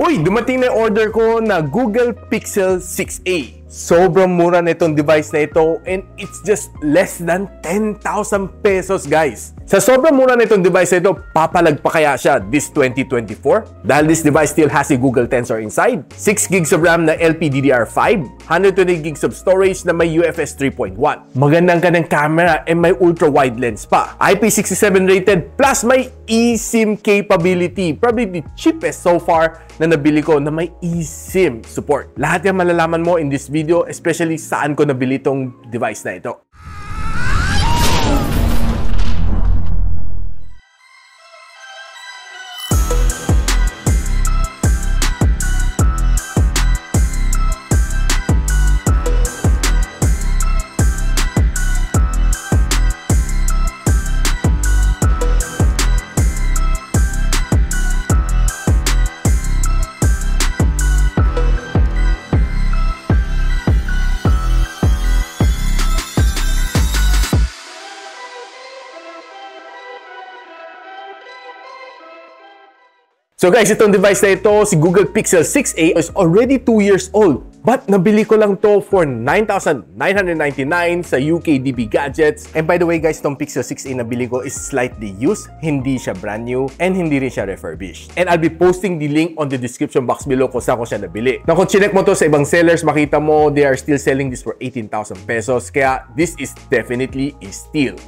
Uy, dumating na order ko na Google Pixel 6a. Sobrang mura na itong device na ito and it's just less than 10,000 pesos, guys. Sa sobrang mura na itong device na ito, papalag pa kaya siya this 2024? Dahil this device still has a Google Tensor inside, 6 gigs of RAM na LPDDR5, 120 gigs of storage na may UFS 3.1. Magandang kanang camera and may ultra-wide lens pa. IP67 rated plus may eSIM capability. Probably the cheapest so far na nabili ko na may eSIM support. Lahat yan malalaman mo in this video, especially saan ko nabili itong device na ito. So guys, itong device na ito, si Google Pixel 6a, is already 2 years old. But nabili ko lang to for 9,999 sa UKDB Gadgets. And by the way guys, itong Pixel 6a nabili ko is slightly used, hindi siya brand new, and hindi rin siya refurbished. And I'll be posting the link on the description box below kung saan ko siya nabili. Now kung chinek mo to sa ibang sellers, makita mo they are still selling this for 18,000 pesos. Kaya this is definitely a steal.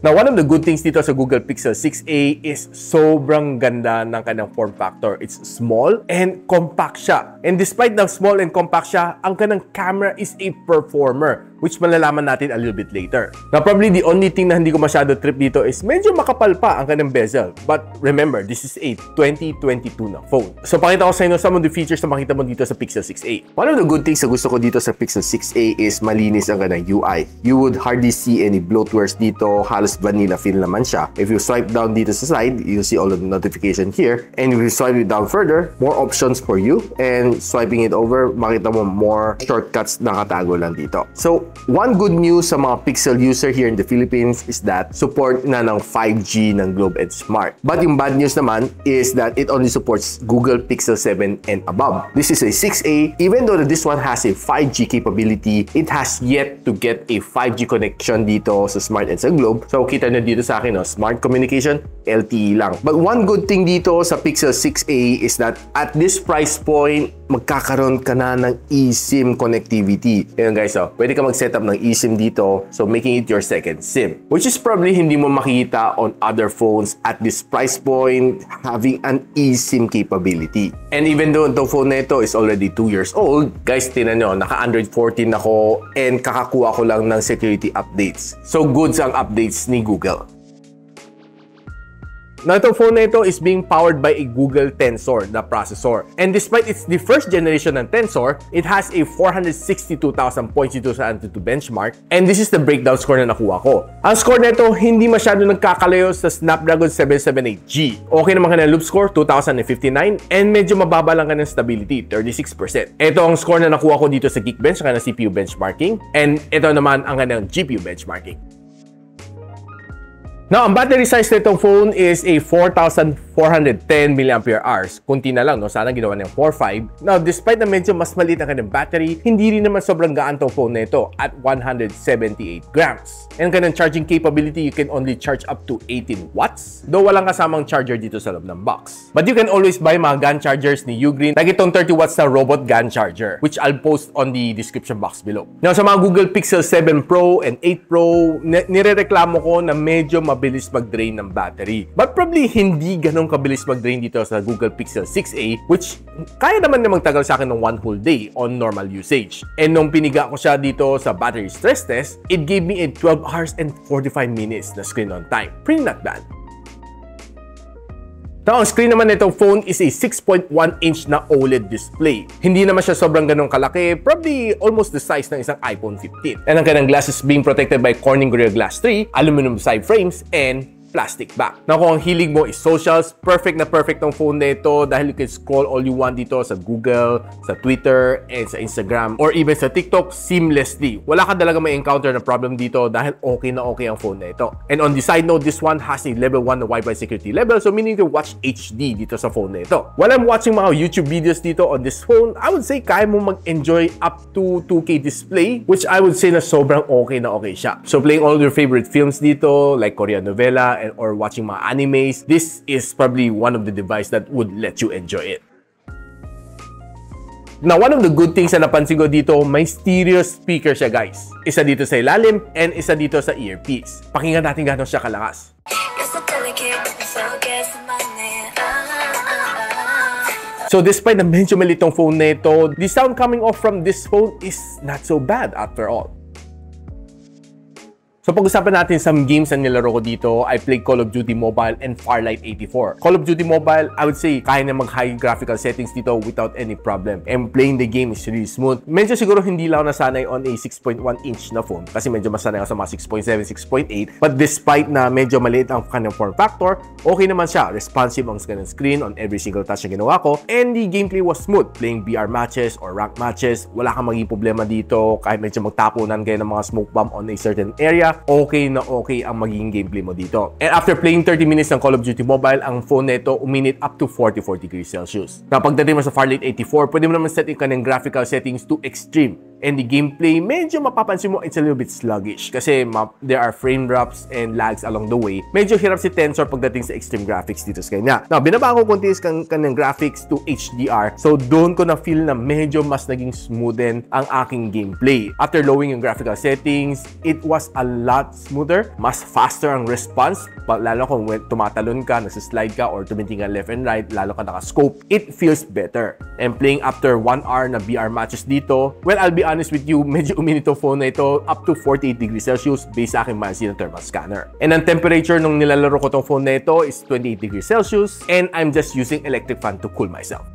Now, one of the good things dito sa Google Pixel 6a is sobrang ganda ng kanyang form factor. It's small and compact siya. And despite na small and compact siya, ang kanyang camera is a performer, which malalaman natin a little bit later. Now, probably the only thing na hindi ko masyado trip dito is medyo makapal pa ang kanyang bezel. But remember, this is a 2022 na phone. So, pakita ko sa inyo some of the features na makita mo dito sa Pixel 6a. One of the good things na gusto ko dito sa Pixel 6a is malinis ang kanyang UI. You would hardly see any bloatwares dito. Halos vanilla feel naman siya. If you swipe down dito sa side, you'll see all of the notification here. And if you swipe it down further, more options for you. And swiping it over, makita mo more shortcuts na nakatago lang dito. So, one good news sa mga Pixel user here in the Philippines is that support na ng 5G ng Globe and Smart. But yung bad news naman is that it only supports Google Pixel 7 and above. This is a 6a. Even though this one has a 5G capability, it has yet to get a 5G connection dito sa Smart and sa Globe. So, kita nyo dito sa akin, no? Smart communication, LTE lang. But one good thing dito sa Pixel 6a is that at this price point, magkakaroon ka na ng eSIM connectivity. Ayan guys, pwede ka mag-set up ng eSIM dito, so making it your second SIM. Which is probably hindi mo makikita on other phones at this price point, having an eSIM capability. And even though the phone na ito is already 2 years old, guys, tinan nyo, naka-Android 14 ako and kakakuha ko lang ng security updates. So goods ang updates ni Google. Now, itong phone na ito is being powered by a Google Tensor na processor. And despite it's the first generation ng Tensor, it has a 462,000 points dito sa Antutu benchmark. And this is the breakdown score na nakuha ko. Ang score na ito, hindi masyado nagkakalayo sa Snapdragon 778G. Okay naman ka ng loop score, 2,059. And medyo mababa lang ka ng stability, 36%. Ito ang score na nakuha ko dito sa Geekbench, ang kanyang CPU benchmarking. And ito naman ang kanyang GPU benchmarking. Now, ang battery size na itong phone is a 4,410 mAh. Kunti na lang, no? Sana ginawa niyang 4.5. Now, despite na medyo mas maliit ang kanyang battery, hindi rin naman sobrang gaan itong phone na ito at 178 grams. And kanyang charging capability, you can only charge up to 18 watts. Though walang kasamang charger dito sa loob ng box. But you can always buy mga GAN chargers ni Ugreen. Like itong 30 watts na robot GAN charger, which I'll post on the description box below. Now, sa mga Google Pixel 7 Pro and 8 Pro, nirereklamo ko na medyo mabilis mag-drain ng battery. But probably hindi ganun kabilis mag-drain dito sa Google Pixel 6a, which kaya naman na magtagal sa akin ng 1 whole day on normal usage. And nung piniga ko siya dito sa battery stress test, it gave me a 12 hours and 45 minutes na screen on time. Pretty not bad. Now, ang screen naman nitong phone is a 6.1-inch na OLED display. Hindi naman siya sobrang ganun kalaki, probably almost the size ng isang iPhone 15. And ang kanyang glass is being protected by Corning Gorilla Glass 3, aluminum side frames, and plastic back. Now kung ang hilig mo is socials, perfect na perfect ang phone na ito dahil you can scroll all you want dito sa Google, sa Twitter, and sa Instagram, or even sa TikTok seamlessly. Wala ka talaga may encounter na problem dito dahil okay na okay ang phone na ito. And on the side note, this one has a level 1 na Wi-Fi security level, so meaning you can watch HD dito sa phone na ito. While I'm watching mga YouTube videos dito on this phone, I would say kaya mo mag-enjoy up to 2K display, which I would say na sobrang okay na okay siya. So playing all your favorite films dito, like Korean novela or watching mga animes, this is probably one of the device that would let you enjoy it. Now, one of the good things na napansin ko dito, may stereo speaker siya guys. Isa dito sa ilalim and isa dito sa earpiece. Pakinggan natin gano'n siya kalakas. So despite na medyo maliit tong phone na ito, the sound coming off from this phone is not so bad after all. So pag-usapan natin some games na nilaro ko dito, I played Call of Duty Mobile and Farlight 84. Call of Duty Mobile, I would say kaya na mag-high graphical settings dito without any problem. And playing the game is really smooth. Medyo siguro hindi lang nasanay on a 6.1 inch na phone kasi medyo masanay ako sa mga 6.7, 6.8. But despite na medyo maliit ang kanyang form factor, okay naman siya. Responsive ang kanyang screen on every single touch na ginawa ko. And the gameplay was smooth. Playing VR matches or rank matches, wala kang maging problema dito. Kahit medyo magtapunan kayo ng mga smoke bomb on a certain area, okay na okay ang magiging gameplay mo dito. And after playing 30 minutes ng Call of Duty Mobile, ang phone nito uminit up to 44 degrees Celsius. Na pagdating mo sa Farlight 84, pwede mo naman set yung kanyang graphical settings to extreme. And the gameplay, medyo mapapansin mo it's a little bit sluggish kasi there are frame drops and lags along the way. Medyo hirap si Tensor pagdating sa extreme graphics dito sa kanya. Now, binaba ko konti yung kanyang graphics to HDR. So, doon ko na feel na medyo mas naging smoothen ang aking gameplay. After lowering yung graphical settings, it was a lot smoother. Mas faster ang response. Lalo kung tumatalon ka, nasa-slide ka, or tumiting ka left and right, lalo ka naka-scope, it feels better. And playing after 1 hour na VR matches dito, well, I'll be honest with you, medyo uminit yung phone na ito up to 48 degrees Celsius based sa aking mansin na thermal scanner. And ang temperature nung nilalaro ko tong phone na ito is 28 degrees Celsius and I'm just using electric fan to cool myself.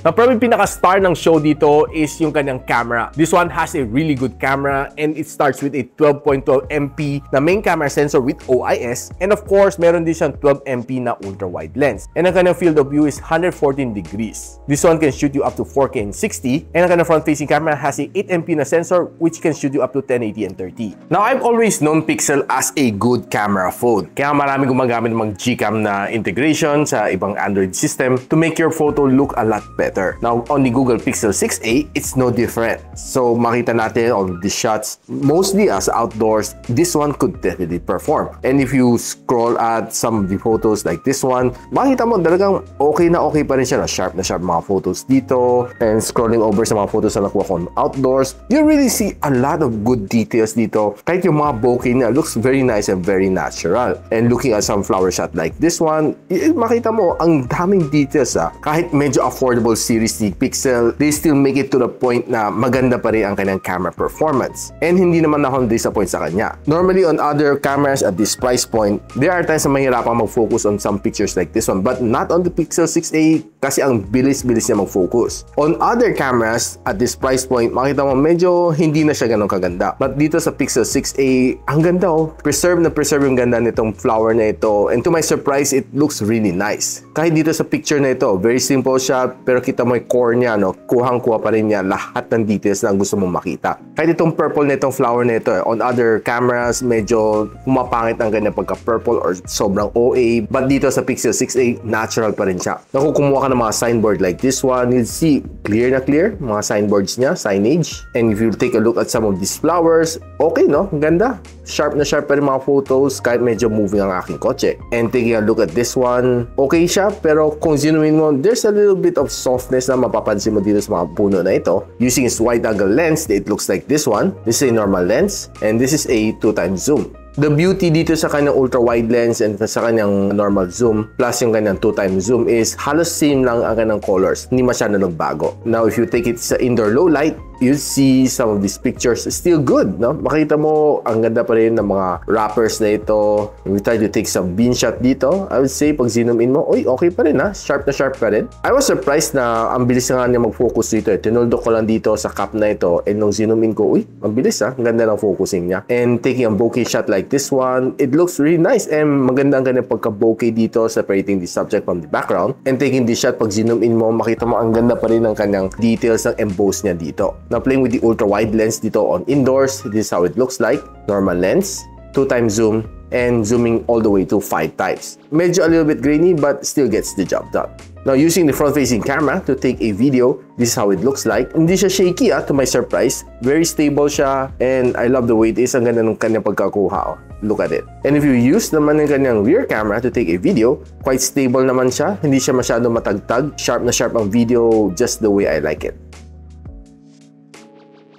Now, probably pinaka-star ng show dito is yung kanyang camera. This one has a really good camera and it starts with a 12.12 MP na main camera sensor with OIS, and of course, meron din siyang 12 MP na ultra-wide lens. And ang kanyang field of view is 114 degrees. This one can shoot you up to 4K and 60, and ang kanyang front-facing camera has a 8 MP na sensor which can shoot you up to 1080 and 30. Now, I've always known Pixel as a good camera phone. Kaya marami gumagamit ng mga Gcam na integration sa ibang Android system to make your photo look a lot better. Now, on the Google Pixel 6a, it's no different. So, makita natin on the shots, mostly as outdoors, this one could definitely perform. And if you scroll at some of the photos like this one, makita mo talagang okay na okay pa rin siya. Na sharp mga photos dito. And scrolling over sa mga photos na nakuha ko outdoors, you really see a lot of good details dito. Kahit yung mga bokeh niya looks very nice and very natural. And looking at some flower shot like this one, makita mo, ang daming details kahit medyo affordable series ni Pixel, they still make it to the point na maganda pa rin ang kanyang camera performance. And hindi naman ako disappoint sa kanya. Normally, on other cameras at this price point, there are times na mahirapan mag-focus on some pictures like this one, but not on the Pixel 6a kasi ang bilis-bilis niya mag-focus. On other cameras at this price point, makita mo medyo hindi na siya ganun kaganda. But dito sa Pixel 6a, ang ganda Preserve yung ganda nitong flower na ito. And to my surprise, it looks really nice. Kahit dito sa picture na ito, very simple siya, pero kita mo yung core niya, kuhang-kuha pa rin niya lahat ng details na gusto mong makita. Kahit itong purple na itong flower na ito, on other cameras, medyo pumapangit ang ganyan pagka-purple or sobrang OA. But dito sa Pixel 6a, natural pa rin siya. Kung kumuha ka ng mga signboard like this one, you'll see clear na clear, mga signboards niya, signage. And if you take a look at some of these flowers, okay Ang ganda. Sharp na sharp pa rin mga photos kahit medyo moving ang aking kotse. And taking a look at this one, okay siya, pero kung zinumin mo, there's a little bit of softness na mapapansin mo dito sa mga puno na ito. Using its wide-angle lens, it looks like this one. This is a normal lens, and this is a 2x zoom. The beauty dito sa kanyang ultra-wide lens and sa kanyang normal zoom plus yung kanyang 2x zoom is halos same lang ang kanyang colors. Hindi masyado nagbago. Now, if you take it sa indoor low light, you see some of these pictures still good, no? Makita mo, ang ganda pa rin ng mga wrappers na ito. We try to take some bean shot dito. I would say, pag zoom in mo, uy, okay pa rin ha. Sharp na sharp pa rin. I was surprised na ang bilis nga niya mag-focus dito. Tinuldo ko lang dito sa cap na ito. And nung zoom in ko, uy, ang bilis ha. Ang ganda ng focusing niya. And taking a bokeh shot like this one, it looks really nice. And maganda ang ganda pagka-bokeh dito, separating the subject from the background. And taking this shot, pag zoom in mo, makita mo ang ganda pa rin ng kanyang details ng emboss niya dito. Now, playing with the ultra-wide lens dito on indoors, this is how it looks like. Normal lens, 2x zoom, and zooming all the way to 5 times. Medyo a little bit grainy, but still gets the job done. Now, using the front-facing camera to take a video, this is how it looks like. Hindi siya shaky to my surprise. Very stable siya, and I love the way it is. Ang ganda ng kanyang pagkakuha. Look at it. And if you use naman ng kanyang rear camera to take a video, quite stable naman siya. Hindi siya masyado matagtag. Sharp na sharp ang video, just the way I like it.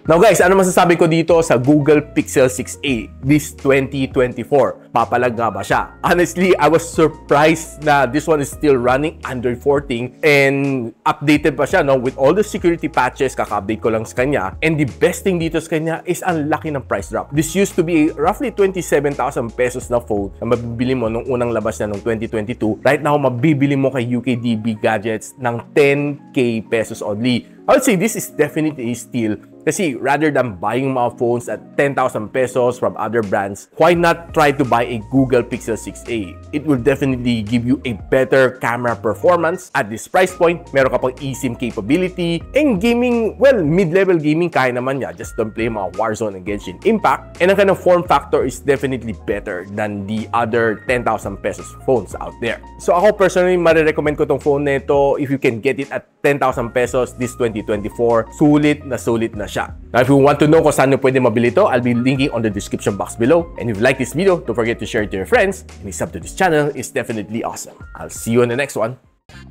Now guys, ano masasabi ko dito sa Google Pixel 6a this 2024? Papalag nga ba siya? Honestly, I was surprised na this one is still running Android 14 and updated pa siya, no? With all the security patches, kaka-update ko lang sa kanya. And the best thing dito sa kanya is ang laki ng price drop. This used to be a roughly 27,000 pesos na phone na mabibili mo nung unang labas na nung 2022. Right now, mabibili mo kay UKDB Gadgets ng 10K pesos only. I would say this is definitely a steal kasi rather than buying mga phones at 10,000 pesos from other brands, why not try to buy a Google Pixel 6a? It will definitely give you a better camera performance at this price point. Meron ka pang eSIM capability and gaming, well, mid-level gaming kaya naman niya. Just don't play mga Warzone and Genshin Impact. And ang kanyang form factor is definitely better than the other 10,000 pesos phones out there. So ako personally, marirecommend ko tong phone na ito if you can get it at 10,000 pesos this 2024. Sulit na siya. Now, if you want to know kung saan nyo pwede mabili ito, I'll be linking on the description box below. And if you like this video, don't forget to share it to your friends. And sub to this channel is definitely awesome. I'll see you in the next one.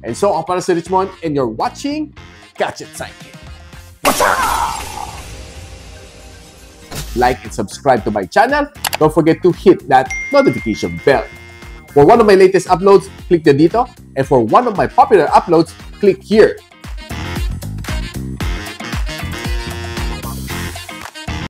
And so, ako para si Richmond, and you're watching Gadget Sidekick. What's up? Like and subscribe to my channel. Don't forget to hit that notification bell. For one of my latest uploads, click the dito. And for one of my popular uploads, click here.